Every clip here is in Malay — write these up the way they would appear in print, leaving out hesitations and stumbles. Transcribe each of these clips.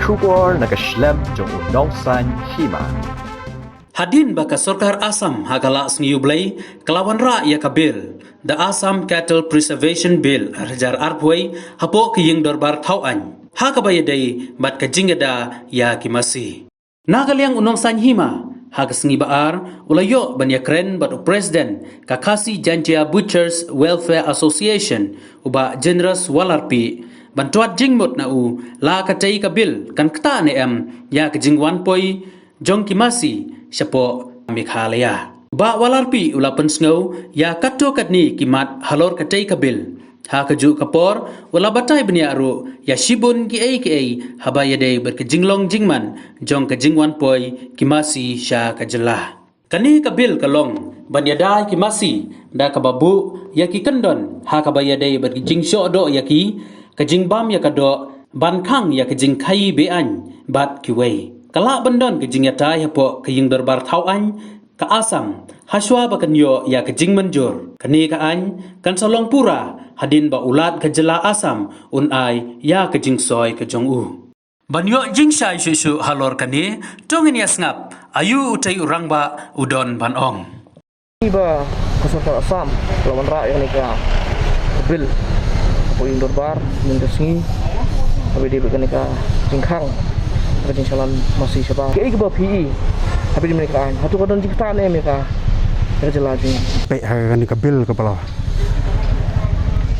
Shubor nakaslem jong unong san hima. Hadin baka Sarkar Assam hagala sngiublay kelawan ra ya kabil the Assam Cattle Preservation Bill arjar arpway hapo kiying dorbar tauan hakabayadai bat kajingada ya kimasi nagaliang unong san hima hagas ngibaar ulayo banyakren bat President Kakasi Janjia Butchers Welfare Association uba generous walarpi bantuat jingmot na u la katay kabil kan kta ne ya kajingwan poi jong kimasi siapo Meghalaya ba walarpi ulapan sngaw ya kato katni kimat halor katay kabil ha kaju kapor wala batay bniaru ya shibun ki habayade berkejinglong jingman jong kajingwan poi kimasi sya kajela kani kabil kalong banyadai kimasi da kababu ya ki kendon ha kabayade berkejing syodo ya ki kajing bam ya kado ban khang ya kajing khai bean bat kiwei kala bandon kajing yatai hapo kaying dorbar tauan ka Assam haswa bakanyo ya kajing manjur kani ka an kan solong pura hadin ba ulat kajela Assam unai ya kajing soy kajong u banyo jing shai shu halor kani tongin ya ngap ayu utai urang ba udon banong iba kasar Assam lawan rakyat ni ka bil poin dorbar mendesngi tapi dia berkenika jingkang kajing salan masih siapa ke ba PE tapi di mereka hatu kadon jikta ne mereka jelajing pe kan ka bil ka pala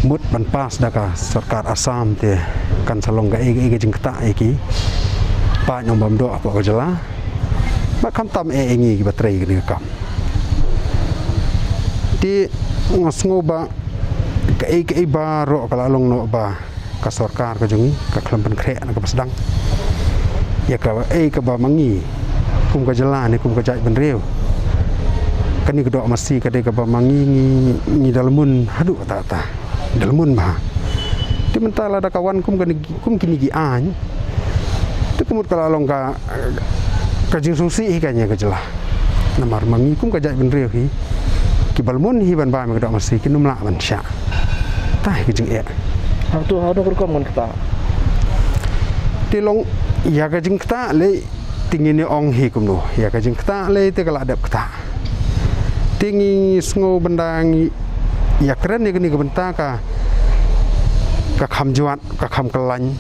mut ban pas daka Sarkar Assam te kan salong ga jingta ki pa nyom bam do apa ka jela ba kam tam ngi ki batrei ni kam ti ngasngo ba ka ba ro kala long no ba ka Sarkar ka jungi ka klampan kre na ka pasdang ya ka ka ba mangi kum ka jela ni kum ka jai ban reu kani ka do masi ka de ka ba mangi ni dalmun hadu ta dalmun ba ti mentala da kawan kum kini gi an tu kumut kala long ka jing susi ka nya ka jela namar mangi kum ka jai ban reu hi ki balmun hi ban ba me ka do masi ki numla ban sya tai ki jing hatu kurkom ngon kita ti long ya ka jing kta le tingini ong hi kum no ya ka jing kta le te kala adap kta tingi sngo bendangi ya keren ni kini benta ka kham juat ka kham kalañ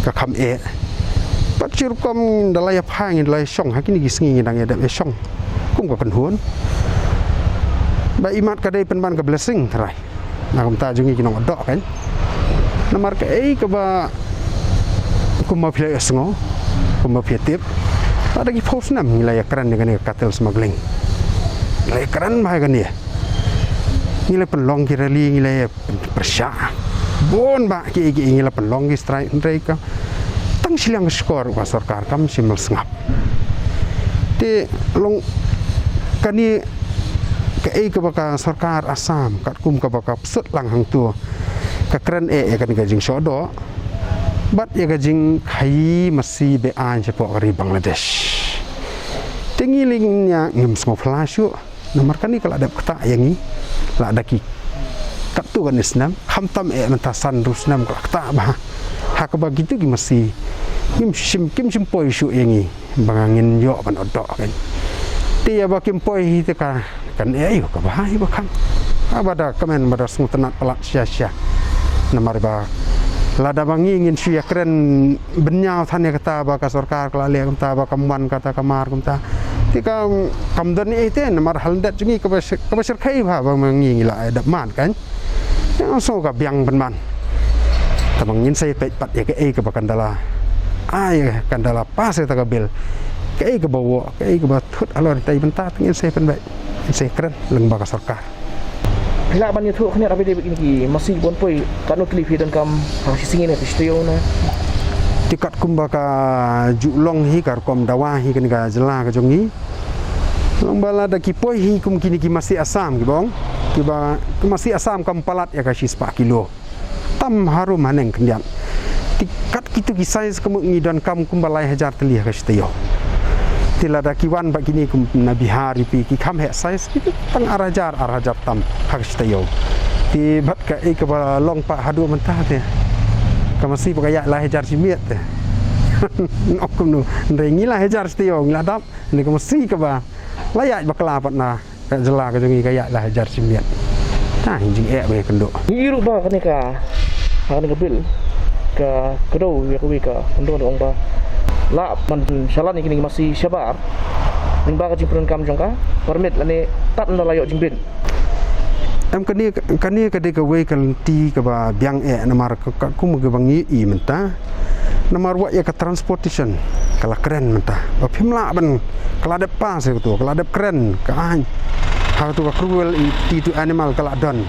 ka kham pachir kom dalai phang dalai song hakini gisngi dang adap song kum ka penhuan ba imat ka dei penban ka blessing trai na kum ta jungi kinong adok kan namar ka ka ba kuma pia sngo kuma pia tip ada ki post nam nilai keren dengan cattle smuggling nilai keren bah kan ya nilai penlong ki rally nilai persya bon ba ki nilai penlong ki strike mereka tang silang skor wa Sarkar kam simel sngap te long kani ka baka Sarkar Assam kat kum ka baka psut lang hang tu ka keren kan ka jing sodo bat ya gajing khai masih bean cepo dari Bangladesh tingilingnya ngem semua flashu nomor kani kalau ada kata yang ni la ada ki katu kan Islam khamtam mentasan rusnam kalau kata bah hak begitu ki masih kim poi shu yang ni bangangin yo ban odok kan dia bakim poi itu kan yo ka bah ibu kan abada kamen bada semua tenat pelak sia-sia nomor ba lada bangi ingin siya keren benyau tanya kata ba ka Sarkar kala le kata ba kamwan kata kamar kumta tika kamdan ni ite namar haldat jungi ka basir khai ba mangi la dap man kan yang so ka biang benman tamangin saya pet pat ya ke ba kandala kandala pas ta ka bil ke bawa ke ba thut alor tai benta ngin saya pen ba saya keren leng ba ka Sarkar Hila ban itu kini apa dia begini ki masih bon poi kanu klifi dan kam masih singin ya pistio na tikat kumba ka julong hi kar kom dawa hi kan ka jela ka jongi long bala da ki poi hi kum kini ki masih Assam ki bong ki ba masih Assam kam palat ya ka 4 kilo tam harum maneng kendian tikat kitu ki size kum ngidan kam kum balai hajar teli ka stio tilada kiwan bagini kum na bihari pi ki kham he size ki tang arajar tam hak stio ti bat ka ka ba long pa hadu mentah te ka masih pakaya la hajar simiat te Okum nu rengi lah hajar setio ngadap ni ko mesti ke ba layak bakla patna ka jela ka jungi kayak lah hajar simiat nah jing be kendo Iru ba kanika bil ka kedo ya kuwi ka ndo dong ba la man shalan ini masih syabar ning ba ka jing peran jong ka permit lani tat na layo jing bin em kani ka de ka we kan ti ka ba biang namar ka ku mu bangi I menta namar wa ya ka transportation kala keren menta ba phimla ban kala de pas tu kala de keren ka an ha tu ka cruel ti tu animal kala don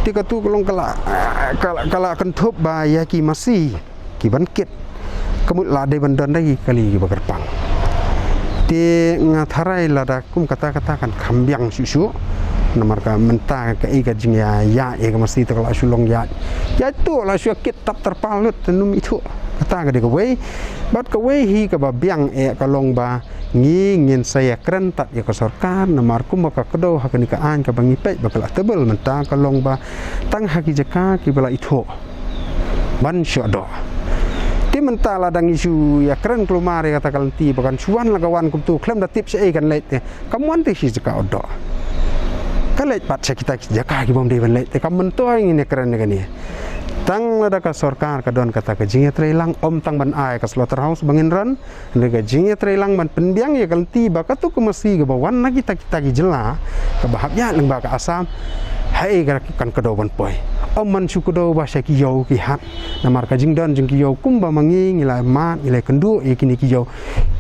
ti ka tu kolong kala kan thop ba ya ki masih ki ban kit kemut la de ban don dai kali ba kerpang ti ngatharai la da kum kata-kata kan kambiang susu namar ka menta ka iga jing ya ka mesti tu kalau sulong ya tu la syakit tap terpalut tenum itu kata ka de ka we bat ka we hi ka ba biang ka long ba ngin saya keren tak ya ka sarkar namar kum ka kedo ha ka an ka bangi pe ba kala tebel menta ka long ba tang haki jaka ki bala itu ban syodo ti menta la dang isu ya keren kelumar ya kata kalti bahkan cuan lagawan kum tu klem da tip sei kan let kamuan ti si jaka odo kalet pat kita jaka ki bom de ban let kam mentoi ngine keren kan ni tang lada ka sarkar ka don kata ka jinge trailang om tang ban ai ka slaughterhouse bangin ran lega jinge trailang ban pendiang ya kalti ba ka tu ku mesti ga bawan na kita ki jela ka bahap ya leng ba ka asam hai ga kan ka do ban poi om man su ku do ba sha ki yo ki hat namar ka jing don jing ki yo kum ba mangi ngila ma ngila kendu e kini ki yo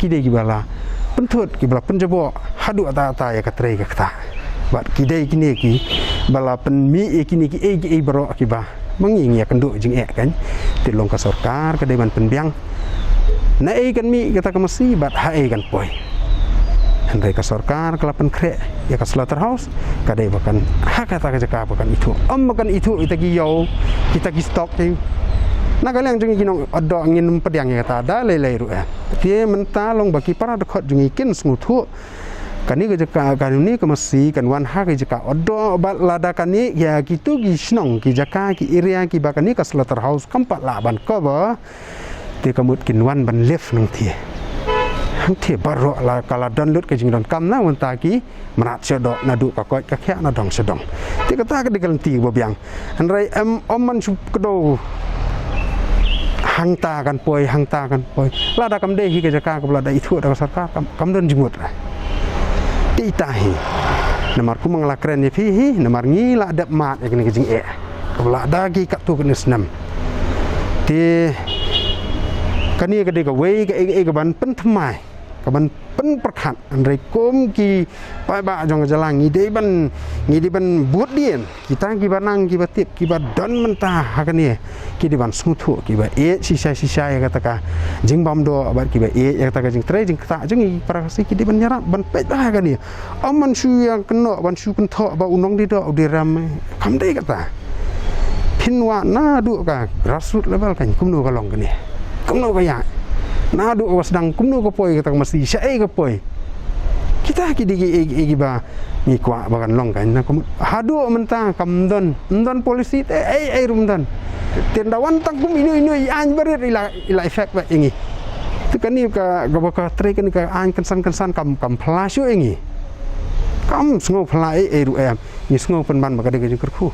ki de ki bala penthut ki bala penjabo hadu ata ya ka trei ka kata bat kidai kini ki bala pen mi kini ki e baro akiba manging ya kendu jing kan tilong ka sarkar ka deban penbiang na kan mi kata ka mesti bat ha kan poi handai ka sarkar kelapan kre ya ka slaughterhouse ka dei bakan ha kata ka jaka bakan itu makan itu itagi yo kita ki stok ki nagalang jing kinong odo ngin pediang ya kata da lelai ru tie mentalong baki para dekot jing ikin smutu kani ke jaka kanuni ke mesti kan wan ha ke jaka odo bat lada kani ya gitu gi snong ki jaka ki area ki bakani ka slaughterhouse kampat la ban ko ba te kamut kin wan ban lef nang thi hang thi baro la kala don lut ke jing don kam na wan ta ki menat sedo nadu ka ko ka kya na dong sedong te kata ke digal ti bo biang anrai om man su kedo hang ta kan poi lada kam de hi ke jaka ka lada itu da sarkar kam don jimut itahi namar ku mangla keren ni fihi namar ngila adap mat ekni kejing kabla dagi kat tu kene senam ti kani ke de ka we ke ban pen thmai ka ban pen perkhat andai kom ki pai ba jong jalang ngide ban but dien kita ki banang ki batip ki badon mentah hakani ki di ban smuthu ki ba sisa ya kata ka jing bam do ba ki ba ya kata ka jing tre jing ta jing para si ki di ban nyarap ban pet ba hakani aman su yang keno ban su kun tho ba unong di do di ram kam dei kata pinwa na du ka grassroots level kan kumno ka long kani kumno ka ya na du was dang kumno ka poi kata mesti sai ka poi kita ki di ba ni kwa bakan long kan na hadu mentang kamdon polisi rumdan tendawan tang kum ini an berit ila efek ba ingi tu kan ni ka gabaka tre kan ka an kensan kam plasyo ingi kam sngo phlai ru em ni sngo pen ban ba ka de kerku